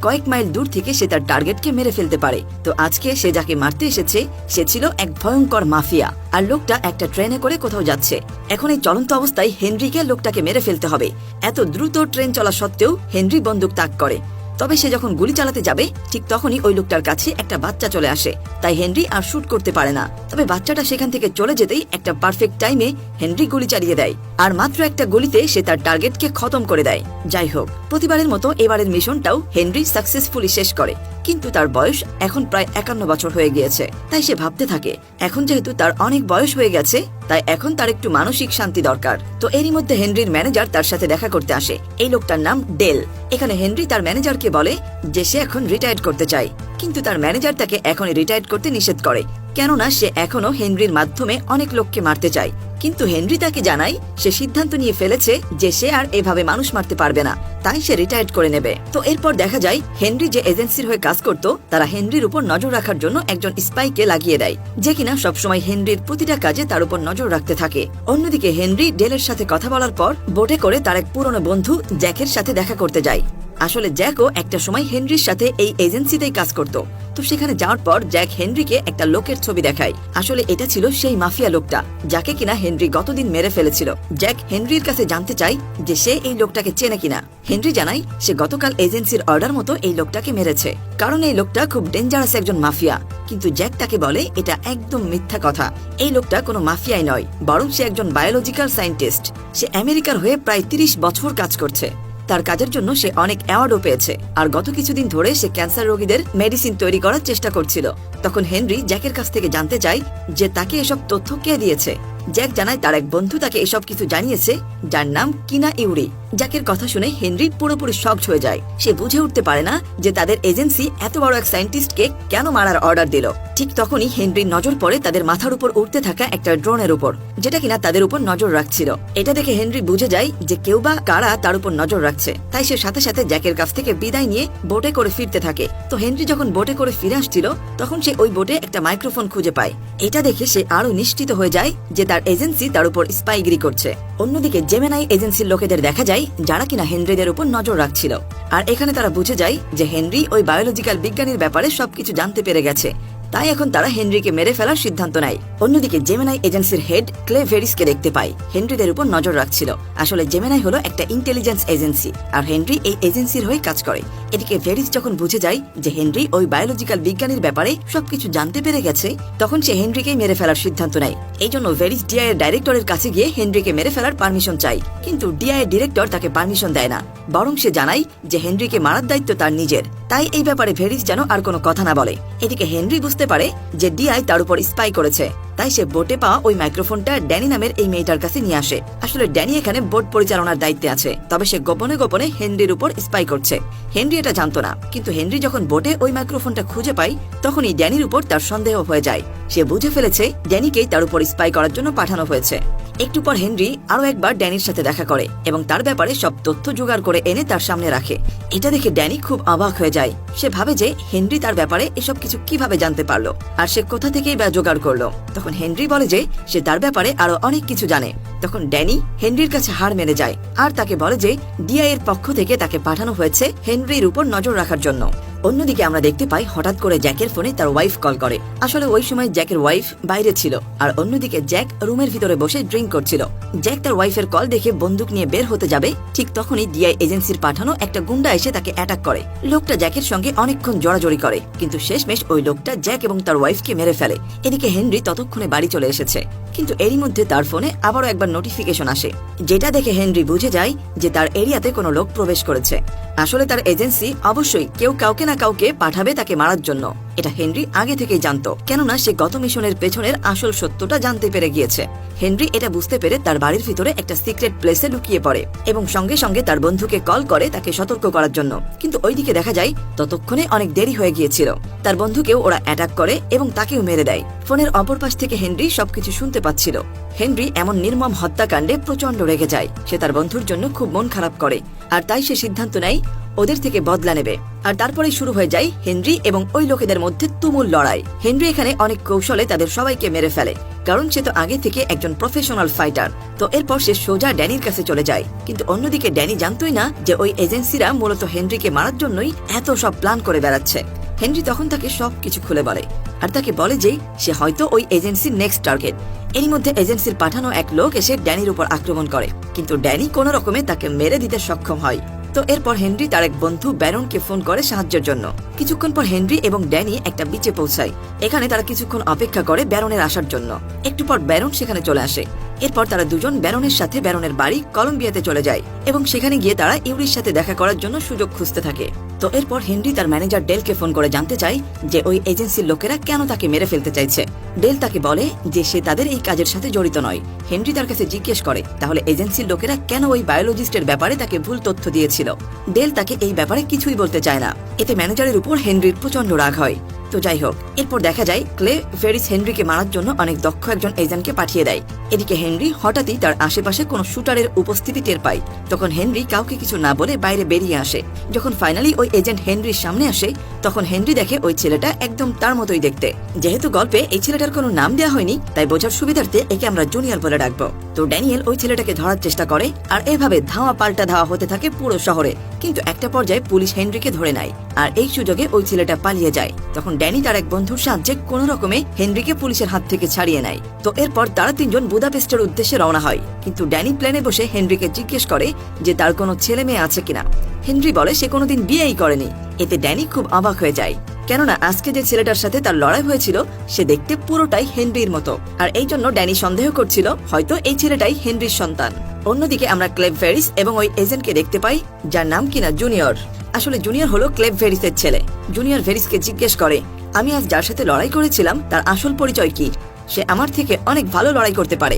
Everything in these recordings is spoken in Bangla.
কয়েক মাইল দূর থেকে সে তার টার্গেটকে মেরে ফেলতে পারে। তো আজকে সে যাকে মারতে এসেছে সে ছিল এক ভয়ঙ্কর মাফিয়া, আর লোকটা একটা ট্রেনে করে কোথাও যাচ্ছে। এখন এই চলন্ত অবস্থায় হেনরিকে লোকটাকে মেরে ফেলতে হবে। এত দ্রুত ট্রেন চলা সত্ত্বেও হেনরি বন্দুক তাক করে। তবে সে যখন গুলি চালাতে যাবে ঠিক তখনই ওই লোকটার কাছে একটা বাচ্চা চলে আসে, তাই হেনরি আর শুট করতে পারে না। তবে বাচ্চাটা সেখান থেকে চলে যেতেই একটা পারফেক্ট টাইমে হেনরি গুলি চালিয়ে দেয়, আর মাত্র একটা গুলিতে সে তার টার্গেটকে খতম করে দেয়। যাই হোক, প্রতিবারের মতো এবারের মিশনটাও হেনরি সাকসেসফুলি শেষ করে। কিন্তু তার বয়স এখন প্রায় 51 বছর হয়ে গিয়েছে। তাই সে ভাবতে থাকে এখন যেহেতু তার অনেক বয়স হয়ে গেছে তাই এখন তার একটু মানসিক শান্তি দরকার। তো এরই মধ্যে হেনরির ম্যানেজার তার সাথে দেখা করতে আসে। এই লোকটার নাম ডেল। এখানে হেনরি তার ম্যানেজারকে বলে যে সে এখন রিটায়ার করতে চায়, কিন্তু তার ম্যানেজার তাকে এখনই রিটায়ার করতে নিষেধ করে, কেননা সে এখনো হেনরির মাধ্যমে অনেক লোককে মারতে চায়। কিন্তু হেনরি তাকে জানায় সে সিদ্ধান্ত নিয়ে ফেলেছে যে সে আর এভাবে মানুষ মারতে পারবে না, তাই সে রিটায়ার করে নেবে। তো এরপর দেখা যায় হেনরি যে এজেন্সির হয়ে কাজ করত তারা হেনরির উপর নজর রাখার জন্য একজন স্পাইকে লাগিয়ে দেয়, যে কিনা সবসময় হেনরির প্রতিটা কাজে তার উপর নজর রাখতে থাকে। অন্যদিকে হেনরি ডেলের সাথে কথা বলার পর বোটে করে তার এক পুরনো বন্ধু জ্যাকের সাথে দেখা করতে যায়। আসলে জ্যাকও একটা সময় হেনরির সাথে এই এজেন্সিতেই কাজ করত। তো সেখানে যাওয়ার পর জ্যাক হেনরিকে একটা লোকের ছবি দেখায়। আসলে এটা ছিল সেই মাফিয়া লোকটা যাকে কিনা হেনরি গতদিন মেরে ফেলেছিল। জ্যাক হেনরির কাছে জানতে চায় যে সে এই লোকটাকে চেনে কিনা। হেনরি জানায় সে গতকাল এজেন্সির অর্ডার মতো এই লোকটাকে মেরেছে, কারণ এই লোকটা খুব ডেঞ্জারাস একজন মাফিয়া। কিন্তু জ্যাক তাকে বলে এটা একদম মিথ্যা কথা। এই লোকটা কোনো মাফিয়াই নয়, বরং সে একজন বায়োলজিক্যাল সায়েন্টিস্ট। সে আমেরিকার হয়ে প্রায় 30 বছর কাজ করছে। তার কাজের জন্য সে অনেক অ্যাওয়ার্ডও পেয়েছে, আর গত কিছুদিন ধরে সে ক্যান্সার রোগীদের মেডিসিন তৈরি করার চেষ্টা করছিল। তখন হেনরি জ্যাকের কাছ থেকে জানতে চায় যে তাকে এসব তথ্য কে দিয়েছে। জ্যাক জানায় তার এক বন্ধু তাকে এসব কিছু জানিয়েছে, যার নাম কিনা ইউরি। জ্যাকের কথা শুনে হেনরি পুরোপুরি শকড হয়ে যায়। সে বুঝে উঠতে পারে না যে তাদের এজেন্সি এত বড় এক সায়েন্টিস্টকে কেন মারার অর্ডার দিল। ঠিক তখনই হেনরির নজর পড়ে তাদের মাথার উপর উঠতে থাকা একটা ড্রোনের উপর, যেটা কিনা তাদের উপর নজর রাখছিল। এটা দেখে হেনরি বুঝে যায় যে কেউ বা কারা তার উপর নজর রাখছে। তাই সে সাথে সাথে জ্যাকের কাছ থেকে বিদায় নিয়ে বোটে করে ফিরতে থাকে। তো হেনরি যখন বোটে করে ফিরে আসছিল তখন সে ওই বোটে একটা মাইক্রোফোন খুঁজে পায়। এটা দেখে সে আরো নিশ্চিত হয়ে যায় যে তার এজেন্সি তার উপর স্পাইগিরি করছে। অন্যদিকে জেমিনাই এজেন্সির লোকেদের দেখা যায় যারা কিনা হেনরিদের উপর নজর রাখছিল, আর এখানে তারা বুঝে যায় যে হেনরি ওই বায়োলজিক্যাল বিজ্ঞানীর ব্যাপারে সবকিছু জানতে পেরে গেছে। তাই এখন তারা হেনরিকে মেরে ফেলার সিদ্ধান্ত নেয়। অন্যদিকে জেমিনাই এজেন্সির হেড ক্লে ভেরিসকে দেখতে পায় হেনরিদের উপর নজর রাখছিল। আসলে জেমিনাই হলো একটা ইন্টেলিজেন্স এজেন্সি, আর হেনরি এই এজেন্সির হয়ে কাজ করে। এদিকে ভেরিস যখন বুঝে যায় যে হেনরি ওই বায়োলজিক্যাল বিজ্ঞানীর ব্যাপারে সবকিছু জানতে পেরে গেছে, তখন সে হেনরিকেই মেরে ফেলার সিদ্ধান্ত নেয়। এই জন্য ভেরিস ডিআই এর ডাইরেক্টরের কাছে গিয়ে হেনরিকে মেরে ফেলার পারমিশন চায়, কিন্তু ডিআই এর ডিরেক্টর তাকে পারমিশন দেয় না, বরং সে জানায় যে হেনরিকে মারার দায়িত্ব তার নিজের। তাই এই ব্যাপারে ভেরিস যেন আর কোনো কথা না বলে। এদিকে হেনরি বুঝতে পারে যে ডিআই তার উপর স্পাই করেছে, তাই সে বোটে পাওয়া ওই মাইক্রোফোনটা ড্যানি নামের এই মেয়েটার কাছে নিয়ে আসে। আসলে ড্যানি এখানে বোট পরিচালনার দায়িত্বে আছে, তবে সে গোপনে গোপনে হেনরির উপর স্পাই করছে। হেনরি এটা জানতো না, কিন্তু হেনরি যখন বোটে ওই মাইক্রোফোনটা খুঁজে পায় তখনই ড্যানির উপর তার সন্দেহ হয়ে যায়। সে বুঝে ফেলেছে ড্যানিকেই তার উপর স্পাই করার জন্য পাঠানো হয়েছে। একটু পর হেনরি আরো একবার ড্যানির সাথে দেখা করে এবং তার ব্যাপারে সব তথ্য জোগাড় করে এনে তার সামনে রাখে। এটা দেখে ড্যানি খুব অবাক হয়ে যায়। সে ভাবে যে হেনরি তার ব্যাপারে এসব কিছু কিভাবে জানতে পারলো, আর সে কোথা থেকেই বা জোগাড় করলো। তখন হেনরি বলে যে সে তার ব্যাপারে আরো অনেক কিছু জানে। তখন ড্যানি হেনরির কাছে হার মেনে যায়, আর তাকে বলে যে ডিআই এর পক্ষ থেকে তাকে পাঠানো হয়েছে হেনরির উপর নজর রাখার জন্য। অন্যদিকে আমরা দেখতে পাই হঠাৎ করে জ্যাকের ফোনে তার ওয়াইফ কল করে। আসলে ওই সময় জ্যাকের ওয়াইফ বাইরে ছিল, আর অন্যদিকে জ্যাক রুমের ভিতরে বসে ড্রিঙ্ক করছিল। জ্যাক তার ওয়াইফের কল দেখে বন্দুক নিয়ে বের হতে যাবে, ঠিক তখনই ডিআই এজেন্সির পাঠানো একটা গুন্ডা এসে তাকে অ্যাটাক করে। লোকটা জ্যাকের সঙ্গে অনেকক্ষণ জড়াজড়ি করে, কিন্তু শেষমেশ ওই লোকটা জ্যাক এবং তার ওয়াইফকে মেরে ফেলে। এদিকে হেনরি ততক্ষণে বাড়ি চলে এসেছে, কিন্তু এরই মধ্যে তার ফোনে আবারও একবার নোটিফিকেশন আসে, যেটা দেখে হেনরি বুঝে যায় যে তার এরিয়াতে কোনো লোক প্রবেশ করেছে। আসলে তার এজেন্সি অবশ্যই কেউ কাউকে না কাউকে পাঠাবে তাকে মারার জন্য। এটা হেনরি আগে থেকেই জানতো, কেননা সে গত মিশনের পেছনের আসল সত্যটা জানতে পেরে গিয়েছে। হেনরি এটা বুঝতে পেরে তার বাড়ির ভিতরে একটা সিক্রেট প্লেসে লুকিয়ে পড়ে এবং সঙ্গে সঙ্গে তার বন্ধুকে কল করে তাকে সতর্ক করার জন্য। কিন্তু ওইদিকে দেখা যায় ততক্ষণে অনেক দেরি হয়ে গিয়েছিল। তার বন্ধুকেও ওরা অ্যাটাক করে এবং তাকেও মেরে দেয়। ফোনের অপর পাশ থেকে হেনরি সবকিছু শুনতে পাচ্ছিল। হেনরি এমন নির্মম হত্যাকাণ্ডে প্রচন্ড রেগে যায়। সে তার বন্ধুর জন্য খুব মন খারাপ করে, আর তাই সে সিদ্ধান্ত নেয় ওদের থেকে বদলা নেবে। আর তারপরেই শুরু হয়ে যায় হেনরি এবং ওই লোকেদের মধ্যে তুমুল লড়াই। হেনরি এখানে অনেক কৌশলে তাদের সবাইকে মেরে ফেলে, কারণ সে তো আগে থেকে একজন প্রফেশনাল ফাইটার। তো এরপর সে সোজা ড্যানির কাছে চলে যায়। কিন্তু অন্যদিকে ড্যানি জানতোই না যে ওই এজেন্সিরা মূলত হেনরিকে মারার জন্যই এত সব প্ল্যান করে বেড়াচ্ছে। হেনরি তখন তাকে সবকিছু খুলে বলে, আর তাকে বলে যে সে হয়তো ওই এজেন্সির নেক্সট টার্গেট। এরই মধ্যে এজেন্সির পাঠানো এক লোক এসে ড্যানির উপর আক্রমণ করে, কিন্তু ড্যানি কোনো রকমে তাকে মেরে দিতে সক্ষম হয়। তো এরপর হেনরি তার এক বন্ধু ব্যারনকে ফোন করে সাহায্যের জন্য। কিছুক্ষণ পর হেনরি এবং ড্যানি একটা বিচে পৌঁছায়। এখানে তারা কিছুক্ষণ অপেক্ষা করে ব্যারনের আসার জন্য। একটু পর ব্যারন সেখানে চলে আসে। এরপর তারা দুজন ব্যারনের সাথে ব্যারনের বাড়ি কলম্বিয়াতে চলে যায় এবং সেখানে গিয়ে তারা ইউরির সাথে দেখা করার জন্য সুযোগ খুঁজতে থাকে। তো এরপর হেনরি তার ম্যানেজার ডেলকে ফোন করে জানতে চায় যে ওই এজেন্সির লোকেরা কেন তাকে মেরে ফেলতে চাইছে। ডেল তাকে বলে যে সে তাদের এই কাজের সাথে জড়িত নয়। হেনরি তার কাছে জিজ্ঞেস করে তাহলে এজেন্সির লোকেরা কেন ওই বায়োলজিস্টের ব্যাপারে তাকে ভুল তথ্য দিয়েছিল। ডেল তাকে এই ব্যাপারে কিছুই বলতে চায় না। এতে ম্যানেজারের উপর হেনরির প্রচন্ড রাগ হয়। তো যাই হোক, এরপর দেখা যায় ক্লে ফেরিস হেনরিকে মারার জন্য অনেক দক্ষ একজন এজেন্টকে পাঠিয়ে দেয়। এদিকে হেনরি হঠাৎই তার আশেপাশে কোনো শুটারের উপস্থিতি টের পায়। তখন হেনরি কাউকে কিছু না বলে বাইরে বেরিয়ে আসে। যখন ফাইনালি ওই এজেন্ট হেনরির সামনে আসে, তখন হেনরি দেখে ওই ছেলেটা একদম তার মতোই দেখতে। যেহেতু গল্পে এই ছেলেটার কোনো নাম দেওয়া হয়নি, তাই বোঝার সুবিধার্থে একে আমরা জুনিয়র বলে ডাকবো। তো ড্যানিয়েল ওই ছেলেটাকে ধরার চেষ্টা করে, আর এভাবে ধাওয়া পাল্টা ধাওয়া হতে থাকে পুরো শহরে। কিন্তু একটা পর্যায়ে পুলিশ হেনরিকে ধরে নেয়, আর এই সুযোগে ওই ছেলেটা পালিয়ে যায়। তখন ড্যানি তার এক বন্ধুর সাহায্যে কোন রকমে হেনরিকে পুলিশের হাত থেকে ছাড়িয়ে নেয়। তো এরপর তারা তিনজন বুদাপেস্টের উদ্দেশ্যে রওনা হয়। কিন্তু ড্যানি প্লেনে বসে হেনরিকে জিজ্ঞেস করে যে তার কোনো ছেলে মেয়ে আছে কিনা। হেনরি বলে সে কোনোদিন বিয়েই করেনি। এতে ড্যানি খুব অবাক হয়ে যায়, কেননা আজকে যে ছেলেটার সাথে তার লড়াই হয়েছিল সে দেখতে পুরোটাই হেনরির মতো। আর এই জন্য ড্যানি সন্দেহ করছিল হয়তো এই ছেলেটাই হেনরির সন্তান। অন্যদিকে আমরা ক্লেভ ফেরিস এবং ওই এজেন্টকে দেখতে পাই, যার নাম কিনা জুনিয়র। আসলে জুনিয়র হলো ক্লেভ ফেরিসের ছেলে। জুনিয়র ফেরিসকে জিজ্ঞেস করে আমি আজ যার সাথে লড়াই করেছিলাম তার আসল পরিচয় কি, সে আমার থেকে অনেক ভালো লড়াই করতে পারে।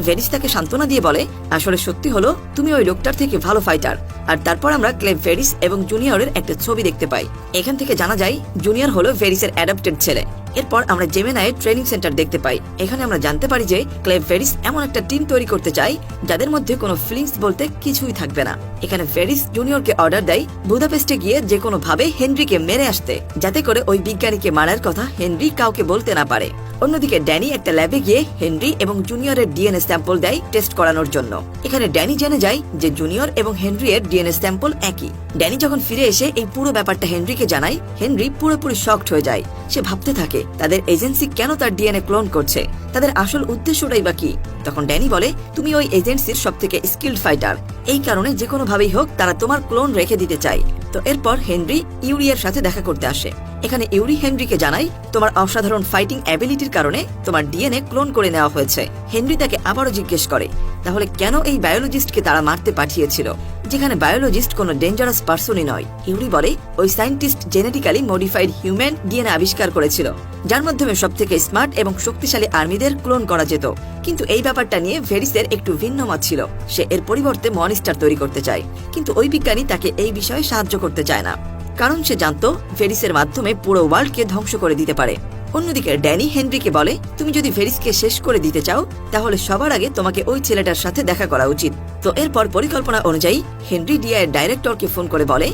ভেরিস তাকে সান্ত্বনা দিয়ে বলে আসলে সত্যি হলো তুমি ওই লোকটার থেকে ভালো ফাইটার। আর তারপর আমরা ক্লেভ ভেরিস এবং জুনিয়রের একটা ছবি দেখতে পাই। এখান থেকে জানা যায় জুনিয়র হলো ভেরিসের অ্যাডাপ্টেড ছেলে। এরপর আমরা জেমিনাইয়ের ট্রেনিং সেন্টার দেখতে পাই। এখানে আমরা জানতে পারি যে ক্লেভ ভেরিস এমন একটা টিম তৈরি করতে চায় যাদের মধ্যে কোনো ফিলিংস বলতে কিছুই থাকবে না। এখানে ভেরিস জুনিয়রকে অর্ডার দেয় বুদাপেস্টে গিয়ে যে কোনো ভাবে হেনরিকে মেরে আসতে, যাতে করে ওই বিজ্ঞানীকে মারার কথা হেনরি কাউকে বলতে না পারে। অন্যদিকে ড্যানি একটা ল্যাবে গিয়ে হেনরি এবং জুনিয়রের ডিএনএ স্যাম্পল দেয় টেস্ট করানোর জন্য। এখানে ড্যানি জেনে যায় যে জুনিয়র এবং হেনরির ডিএনএ স্যাম্পল একই। ড্যানি যখন ফিরে এসে এই পুরো ব্যাপারটা হেনরিকে জানায়, হেনরি পুরোপুরি শকড হয়ে যায়। সে ভাবতে থাকে তাদের এজেন্সি কেন তার ডিএনএ ক্লোন করছে, তাদের আসল উদ্দেশ্যটাই বা কি। তখন ড্যানি বলে তুমি ওই এজেন্সির সবথেকে স্কিল্ড ফাইটার, এই কারণে যে কোনো ভাবেই হোক তারা তোমার ক্লোন রেখে দিতে চায়। তো এরপর হেনরি ইউরিয়ার সাথে দেখা করতে আসে। এখানে ইউরি হেনরিকে জানায় তোমার অসাধারণ ফাইটিং অ্যাবিলিটির কারণে তোমার ডিএনএ ক্লোন করে নেওয়া হয়েছে। হেনরি তাকে আবারও জিজ্ঞেস করে তাহলে কেন এই বায়োলজিস্টকে তারা মারতে পাঠিয়েছিল, যেখানে বায়োলজিস্ট কোনো ডেঞ্জারাস পার্সনই নয়। ইউরি বলে ওই scientist genetically modified human DNA আবিষ্কার করেছিল, যার মাধ্যমে সবথেকে স্মার্ট এবং শক্তিশালী আর্মিদের ক্লোন করা যেত। কিন্তু এই ব্যাপারটা নিয়ে ভেরিসের একটু ভিন্ন মত ছিল। সে এর পরিবর্তে মনিস্টার তৈরি করতে চায়, কিন্তু ওই বিজ্ঞানী তাকে এই বিষয়ে সাহায্য করতে চায় না, কারণ সে জানতো ভেরিসের মাধ্যমে পুরো ওয়ার্ল্ডকে ধ্বংস করে দিতে পারে। অন্যদিকে ড্যানি হেনরিকে বলে তুমি যদি ভেরিসকে শেষ করে দিতে চাও তাহলে সবার আগে তোমাকে ওই ছেলেটার সাথে দেখা করা উচিত। তো এরপর পরিকল্পনা অনুযায়ী হেনরি ডিআইয়ের ডাইরেক্টরকে ফোন করে বলে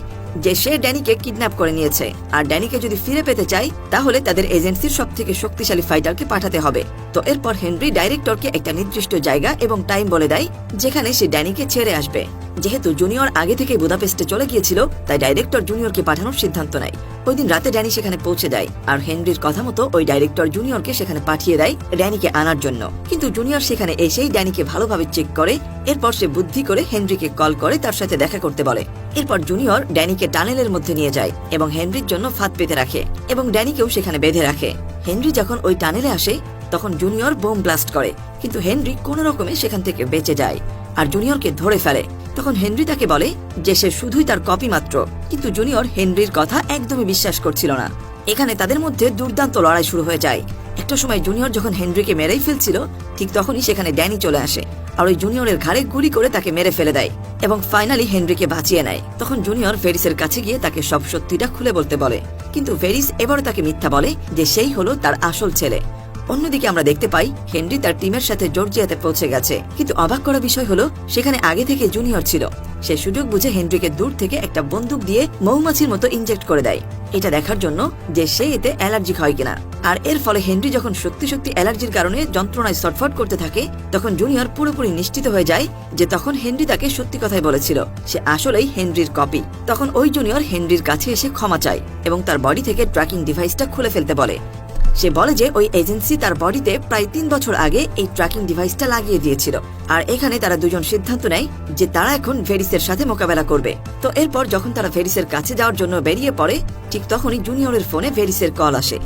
যে সে ড্যানিকে কিডন্যাপ করে নিয়েছে, আর ড্যানিকে যদি ফিরে পেতে চায় তাহলে তাদের এজেন্সির সবথেকে শক্তিশালী ফাইটারকে পাঠাতে হবে। তো এরপর হেনরি ডাইরেক্টরকে একটা নির্দিষ্ট জায়গা এবং টাইম বলে দেয় যেখানে সে ড্যানিকে ছেড়ে আসবে। যেহেতু জুনিয়র আগে থেকে বুদাপেস্টে চলে গিয়েছিল, তাই ডাইরেক্টর জুনিয়রকে পাঠানোর সিদ্ধান্ত নেয়। ওই দিন রাতে ড্যানি সেখানে পৌঁছে দেয়, আর হেনরির কথা মতো ওই ডাইরেক্টর জুনিয়রকে সেখানে পাঠিয়ে দেয় ড্যানিকে আনার জন্য। কিন্তু জুনিয়র সেখানে এসেই ড্যানিকে ভালোভাবে চেক করে। এরপর সে বুদ্ধি করে হেনরিকে কল করে তার সাথে দেখা করতে বলে। এরপর জুনিয়র ড্যানিকে টানেলের মধ্যে নিয়ে যায় এবং হেনরির জন্য ফাঁদ পেতে রাখে এবং ড্যানিকেও সেখানে বেঁধে রাখে। হেনরি যখন ওই টানেলে আসে তখন জুনিয়র বোম ব্লাস্ট করে, কিন্তু হেনরি কোনো রকমে সেখান থেকে বেঁচে যায় আর জুনিয়রকে ধরে ফেলে। তখন হেনরি তাকে বলে যে সে শুধুই তার কপি মাত্র, কিন্তু জুনিয়র হেনরির কথা একদমই বিশ্বাস করছিল না। এখানে তাদের মধ্যে দুর্দান্ত লড়াই শুরু হয়ে যায়। একটা সময় জুনিয়র যখন হেনরিকে মেরেই ফেলছিল, ঠিক তখনই সেখানে ড্যানি চলে আসে আর ওই জুনিয়রের ঘাড়ে গুলি করে তাকে মেরে ফেলে দেয় এবং ফাইনালি হেনরিকে বাঁচিয়ে নেয়। তখন জুনিয়র ভেরিসের কাছে গিয়ে তাকে সব সত্যিটা খুলে বলতে বলে, কিন্তু ভেরিস এবারও তাকে মিথ্যা বলে যে সেই হলো তার আসল ছেলে। অন্যদিকে আমরা দেখতে পাই হেনরি তার টিমের সাথে জর্জিয়াতে পৌঁছে গেছে, কিন্তু অবাক করা বিষয় হলো সেখানে আগে থেকে জুনিয়র ছিল। সে সুযোগ বুঝে হেনরিকে দূর থেকে একটা বন্দুক দিয়ে মৌমাছির মতো ইনজেক্ট করে দেয়, এটা দেখার জন্য যে সে এতে অ্যালার্জিক হয় কিনা। আর এর ফলে হেনরি যখন সত্যি সত্যি অ্যালার্জির কারণে যন্ত্রণায় ছটফট করতে থাকে, তখন জুনিয়র পুরোপুরি নিশ্চিত হয়ে যায় যে তখন হেনরি তাকে সত্যি কথাই বলেছিল, সে আসলেই হেনরির কপি। তখন ওই জুনিয়র হেনরির কাছে এসে ক্ষমা চায় এবং তার বডি থেকে ট্র্যাকিং ডিভাইসটা খুলে ফেলতে বলে। সে বলে যে ওই এজেন্সি তার বডিতে প্রায় 3 বছর আগে এই ট্র্যাকিং ডিভাইসটা লাগিয়ে দিয়েছিল। আর এখানে তারা দুজন সিদ্ধান্ত নেয় যে তারা এখন ভেরিসের সাথে মোকাবেলা করবে। তো এরপর যখন তারা ভেরিসের কাছে যাওয়ার জন্য বেরিয়ে পড়ে, ঠিক তখনই জুনিয়রের ফোনে ভেরিসের কল আসে।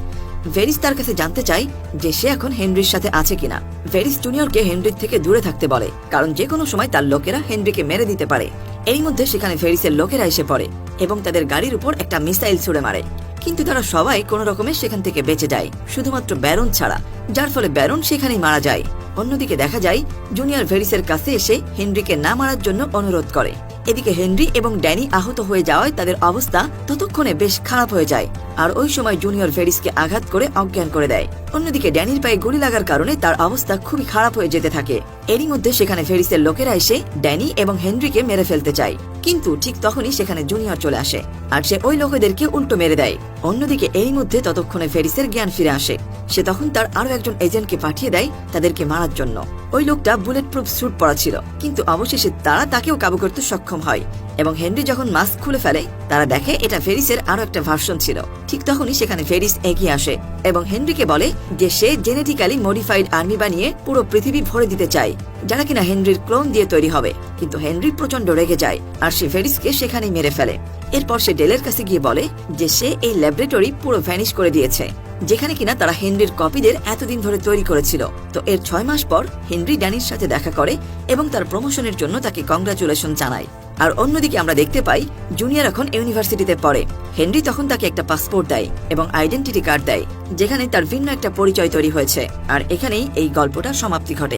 ভেরিস তার কাছে জানতে চায় যে সে এখন হেনরির সাথে আছে কিনা। ভেরিস জুনিয়রকে হেনরির থেকে দূরে থাকতে বলে, কারণ যে কোনো সময় তার লোকেরা হেনরিকে মেরে দিতে পারে। এরই মধ্যে সেখানে ভেরিসের লোকেরা এসে পড়ে এবং তাদের গাড়ির উপর একটা মিসাইল ছুড়ে মারে, কিন্তু তারা সবাই কোনো রকমে সেখান থেকে বেঁচে যায়, শুধুমাত্র ব্যারন ছাড়া, যার ফলে ব্যারন সেখানেই মারা যায়। অন্যদিকে দেখা যায় জুনিয়র ভেরিসের কাছে এসে হেনরিকে না মারার জন্য অনুরোধ করে। এদিকে হেনরি এবং ড্যানি আহত হয়ে যাওয়ায় তাদের অবস্থা ততক্ষণে বেশ খারাপ হয়ে যায়, আর ওই সময় জুনিয়র ভেরিসকে আঘাত করে অজ্ঞান করে দেয়। অন্যদিকে ড্যানির পায়ে গুলি লাগার কারণে তার অবস্থা খুবই খারাপ হয়ে যেতে থাকে। এরই মধ্যে সেখানে ভেরিসের লোকেরা এসে ড্যানি এবং হেনরিকে মেরে ফেলতে চায়, কিন্তু ঠিক তখনই সেখানে জুনিয়র চলে আসে আর সে ওই লোকেদেরকে উল্টো মেরে দেয়। অন্যদিকে এরই মধ্যে ততক্ষণে ভেরিসের জ্ঞান ফিরে আসে। সে তখন তার আরো একজন এজেন্টকে পাঠিয়ে দেয় তাদেরকে মারার জন্য। ওই লোকটা বুলেট প্রুফ স্যুট পরা ছিল, কিন্তু অবশেষে তারা তাকেও কাবু করতে সক্ষম হয় এবং হেনরি যখন মাস্ক খুলে ফেলে তারা দেখে এটা ভেরিসের আরো একটা ভার্সন ছিল। ঠিক তখনই সেখানে ভেরিস এগিয়ে আসে এবং হেনরিকে বলে যে সে জেনেটিক্যালি মডিফাইড আর্মি বানিয়ে পুরো পৃথিবী ভরে দিতে চায়, যারা কিনা হেনরির ক্লোন দিয়ে তৈরি হবে। কিন্তু হেনরি প্রচন্ড রেগে যায় আর সে ভেরিসকে সেখানেই মেরে ফেলে। এরপর সে ডেলের কাছে গিয়ে বলে যে সে এই ল্যাবরেটরি পুরো ভ্যানিশ করে দিয়েছে, যেখানে কিনা তারা হেনরির কপিদের এতদিন ধরে তৈরি করেছিল। তো এর 6 মাস পর হেনরি ড্যানির সাথে দেখা করে এবং তার প্রমোশনের জন্য তাকে কংগ্রাচুলেশন জানায়। আর অন্যদিকে আমরা দেখতে পাই জুনিয়র এখন ইউনিভার্সিটিতে পড়ে। হেনরি তখন তাকে একটা পাসপোর্ট দেয় এবং আইডেন্টিটি কার্ড দেয়, যেখানে তার ভিন্ন একটা পরিচয় তৈরি হয়েছে। আর এখানেই এই গল্পটা সমাপ্তি ঘটে।